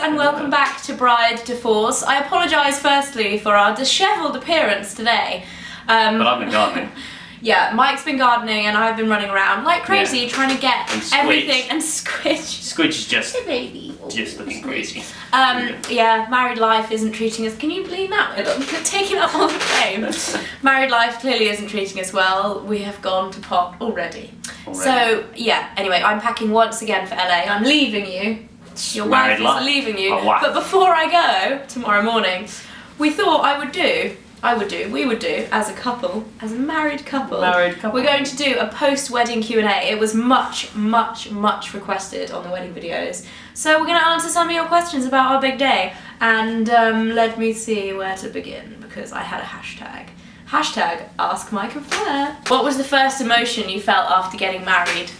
and welcome back to Bride to Force. I apologise firstly for our dishevelled appearance today. But I've been gardening. Yeah, Mike's been gardening and I've been running around like crazy trying to get everything. And Squidge. Squidge is just hey baby. Just looking crazy. Yeah, married life isn't treating us. Can you lean that way? Look, you're taking up all the frame. Married life clearly isn't treating us well. We have gone to pot already. So yeah. Anyway, I'm packing once again for LA. I'm leaving you. Your wife is leaving you. But before I go tomorrow morning, we thought we would do as a couple, as a married couple. We're going to do a post-wedding Q&A. It was much, much, much requested on the wedding videos. So we're going to answer some of your questions about our big day. And let me see where to begin, because I had a hashtag. Hashtag Ask Mike and Fleur. What was the first emotion you felt after getting married?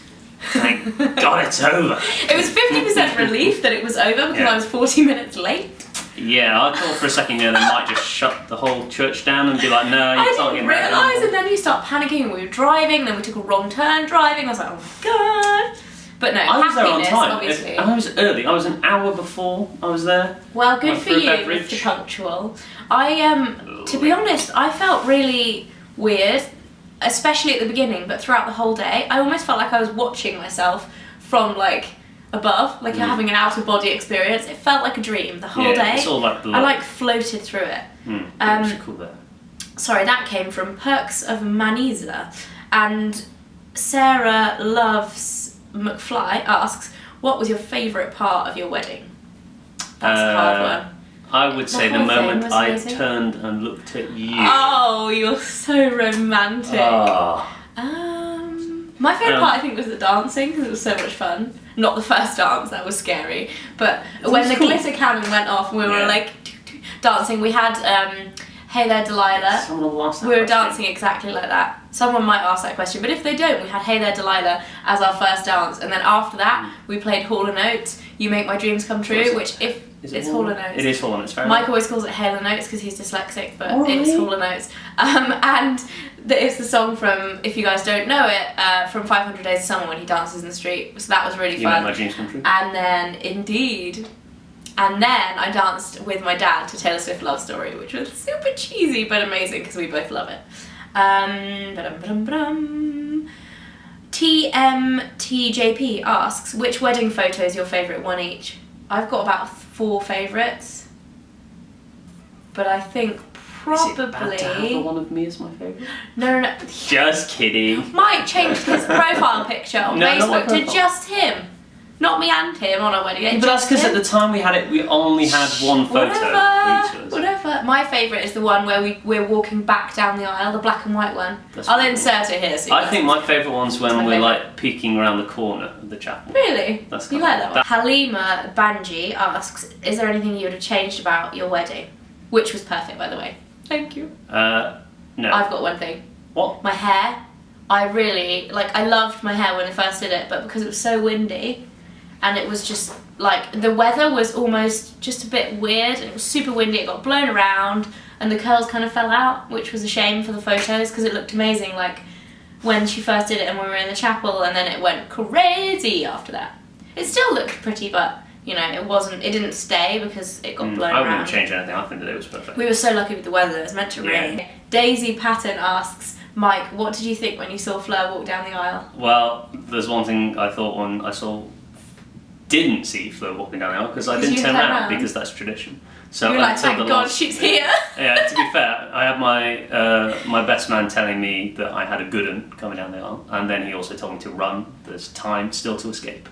Thank God it's over. It was 50% relief that it was over because I was 40 minutes late. Yeah, I thought for a second they might just shut the whole church down and be like, no, you can't get married. I didn't realise, and then you start panicking and we were driving, then we took a wrong turn driving. I was like, oh my God. But no, I was there on time. Obviously. I was early. I was an hour before I was there. Well, good for you, Mr. Punctual. To be honest, I felt really weird, especially at the beginning, but throughout the whole day, I almost felt like I was watching myself from like above, like having an out-of-body experience. It felt like a dream the whole day. It's all like I like floated through it. It was cool there. Sorry, that came from Perks of Manisa. And Sarah Loves McFly asks, what was your favourite part of your wedding? That's a hard one. I would say the moment I turned and looked at you. Oh, you're so romantic. My favourite part, I think, was the dancing, because it was so much fun. Not the first dance, that was scary. But when the glitter cannon went off, we were like dancing. We had Hey There Delilah. Someone will ask that we were dancing exactly like that. Someone might ask that question, but if they don't, we had Hey There Delilah as our first dance, and then after that, we played Hall & Oates, You Make My Dreams Come True, which it's Hall & Oates. It is Hall & Oates, fair Mike always calls it Hale & Oates because he's dyslexic, but it's Hall & Oates. And it's the song from, if you guys don't know it, from 500 Days of Summer when he dances in the street. So that was really fun. You Make My Dreams Come True. And then, indeed. And then I danced with my dad to Taylor Swift Love Story, which was super cheesy but amazing because we both love it. TMTJP asks, which wedding photo is your favourite one each? I've got about 4 favourites, but I think probably... Is it bad to have the one of me as my favourite? No. Just kidding. Mike changed his profile picture on Facebook to just him. Not me and him on our wedding day. But that's because at the time we had it, we only had one photo. Whatever. My favourite is the one where we're walking back down the aisle, the black and white one. I'll insert it here. So I think my favourite one's when we're like peeking around the corner of the chapel. Really? You like that one? Halima Banji asks, is there anything you would have changed about your wedding? Which was perfect, by the way. Thank you. No. I've got one thing. What? My hair. I loved my hair when I first did it, but because it was so windy, and it was just like, the weather was almost just a bit weird, and it was super windy, it got blown around, and the curls kind of fell out, which was a shame for the photos, because it looked amazing, like, when she first did it and when we were in the chapel, and then it went crazy after that. It still looked pretty, but, you know, it didn't stay because it got blown around. I wouldn't change anything, I think that it was perfect. We were so lucky with the weather, it was meant to rain. Daisy Patton asks, Mike, what did you think when you saw Fleur walk down the aisle? Well, there's one thing I thought when I didn't see Fleur walking down the aisle, because I didn't turn around because that's tradition. So you were like, thank God she's here. Yeah, to be fair, I had my best man telling me that I had a good one coming down the aisle, and then he also told me to run. There's time still to escape.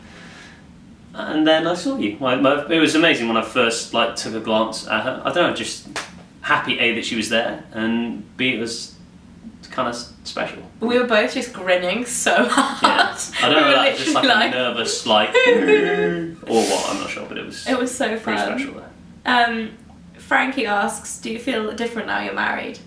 And then I saw you. It was amazing when I first took a glance at her. I don't know, just happy A that she was there, and B it was kind of special. We were both just grinning so hard. Yeah. I don't know, that just like nervous, like or what, I'm not sure, but it was so fun. Pretty special there. Frankie asks, do you feel different now you're married?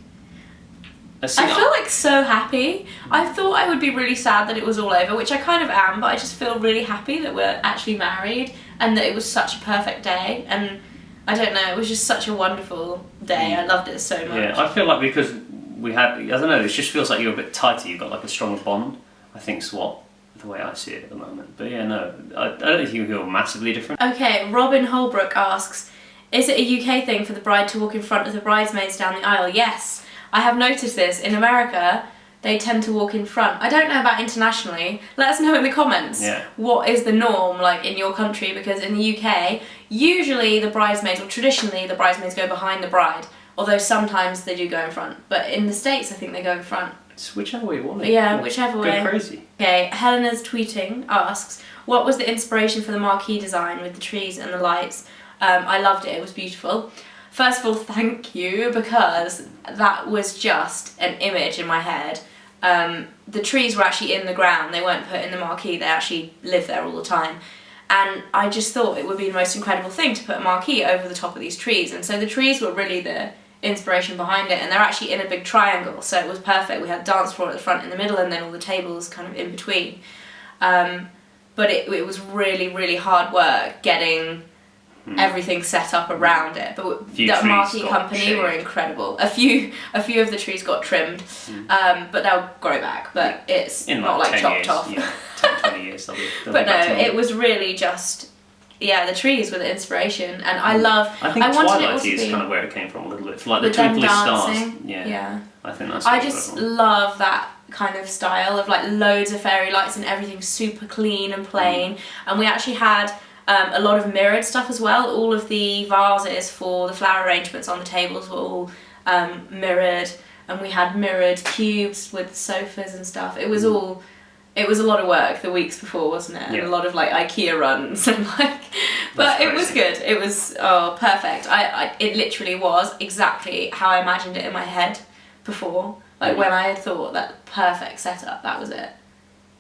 I feel like so happy. I thought I would be really sad that it was all over, which I kind of am, but I just feel really happy that we're actually married and that it was such a perfect day, and I don't know, it was just such a wonderful day. I loved it so much. Yeah, I feel like because we had, I don't know, it just feels like you're a bit tighter, you've got like a stronger bond, I think, is what the way I see it at the moment. But yeah, no, I don't think you're massively different. Okay, Robin Holbrook asks, is it a UK thing for the bride to walk in front of the bridesmaids down the aisle? Yes, I have noticed this. In America, they tend to walk in front. I don't know about internationally. Let us know in the comments what is the norm like in your country, because in the UK, usually the bridesmaids, or traditionally the bridesmaids go behind the bride, although sometimes they do go in front. But in the States, I think they go in front. It's whichever way you want it. Yeah, whichever way. Go crazy. Okay, Helena's tweeting asks, what was the inspiration for the marquee design with the trees and the lights? I loved it, it was beautiful. First of all, thank you, because that was just an image in my head. The trees were actually in the ground, they weren't put in the marquee, they actually live there all the time. And I just thought it would be the most incredible thing to put a marquee over the top of these trees. And so the trees were really the inspiration behind it, and they're actually in a big triangle, so it was perfect. We had a dance floor at the front in the middle, and then all the tables kind of in between. But it was really, really hard work getting everything set up around it. But the marquee company were incredible. A few of the trees got trimmed, but they'll grow back. But it's in not like chopped off. Yeah, 10, 20 years. They'll but no, it was really just. Yeah, the trees were the inspiration, and I think Twilight is kind of where it came from a little bit, like the with them twinkly stars. dancing. Yeah. I think that's. I just love that kind of style of like loads of fairy lights and everything super clean and plain. And we actually had a lot of mirrored stuff as well. All of the vases for the flower arrangements on the tables were all mirrored, and we had mirrored cubes with sofas and stuff. It was all. It was a lot of work the weeks before, wasn't it? And a lot of like IKEA runs and like, but it was good. It was perfect. It literally was exactly how I imagined it in my head before. Like when I thought that perfect setup, that was it,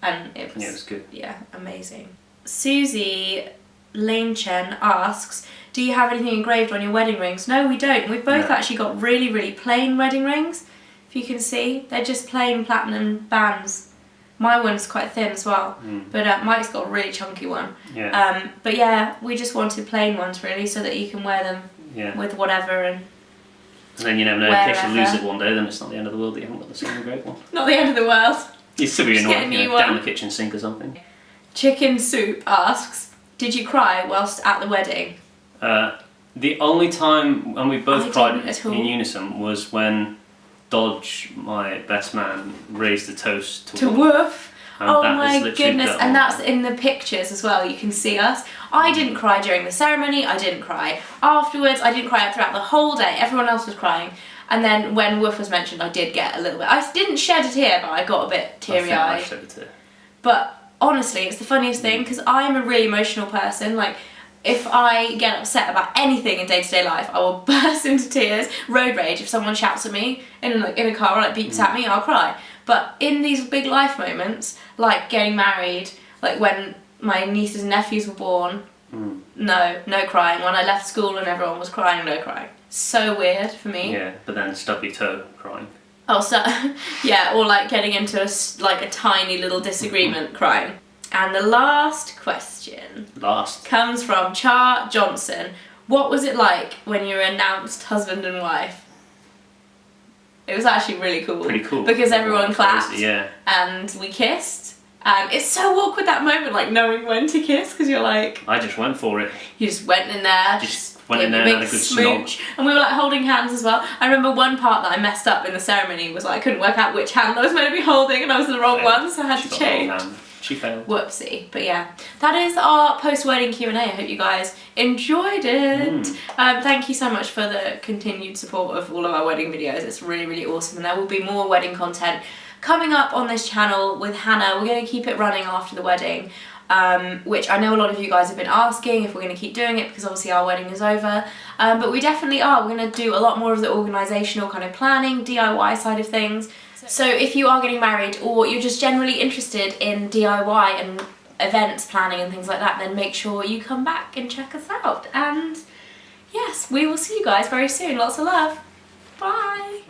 and it was good. Yeah, amazing. Susie Lane Chen asks, do you have anything engraved on your wedding rings? No, we don't. We've both actually got really, really plain wedding rings. If you can see, they're just plain platinum bands. My one's quite thin as well, but Mike's got a really chunky one. Yeah. But yeah, we just wanted plain ones really, so that you can wear them with whatever. And then you never know, in case you lose it one day, then it's not the end of the world that you haven't got the same engraved one. Not the end of the world. You still be annoying, down the kitchen sink or something. Chicken Soup asks, did you cry whilst at the wedding? The only time when we both cried in unison was when Dodge, my best man, raised a toast to Woof. Oh my goodness, and that's that's in the pictures as well, you can see us. I didn't cry during the ceremony, I didn't cry afterwards, I didn't cry throughout the whole day, everyone else was crying. And then when Woof was mentioned, I did get a little bit, I didn't shed a tear, but I got a bit teary-eyed. I shed a tear. But honestly, it's the funniest thing, because I'm a really emotional person, like, if I get upset about anything in day-to-day life, I will burst into tears. Road rage, if someone shouts at me in a car or like beeps at me, I'll cry. But in these big life moments, like getting married, like when my nieces and nephews were born, no crying. When I left school and everyone was crying, no crying. So weird for me. Yeah, but then stub your toe crying. Oh, so yeah, or like getting into a tiny little disagreement crying. And the last question comes from Char Johnson. What was it like when you were announced husband and wife? It was actually really cool. Pretty cool. Because everyone clapped. Yeah. And we kissed. And it's so awkward that moment, like knowing when to kiss, because you're like... I just went for it. You just went in there. Just went in there and had a good smooch. And we were like holding hands as well. I remember one part that I messed up in the ceremony was like I couldn't work out which hand I was meant to be holding, and I was the wrong one, so I had to change. She failed. Whoopsie. But yeah, that is our post-wedding Q&A. I hope you guys enjoyed it. Thank you so much for the continued support of all of our wedding videos. It's really, really awesome. And there will be more wedding content coming up on this channel with Hannah. We're going to keep it running after the wedding, which I know a lot of you guys have been asking if we're going to keep doing it, because obviously our wedding is over. But we definitely are. We're going to do a lot more of the organisational kind of planning, DIY side of things. So if you are getting married, or you're just generally interested in DIY and events planning and things like that, then make sure you come back and check us out. And yes, we will see you guys very soon. Lots of love. Bye.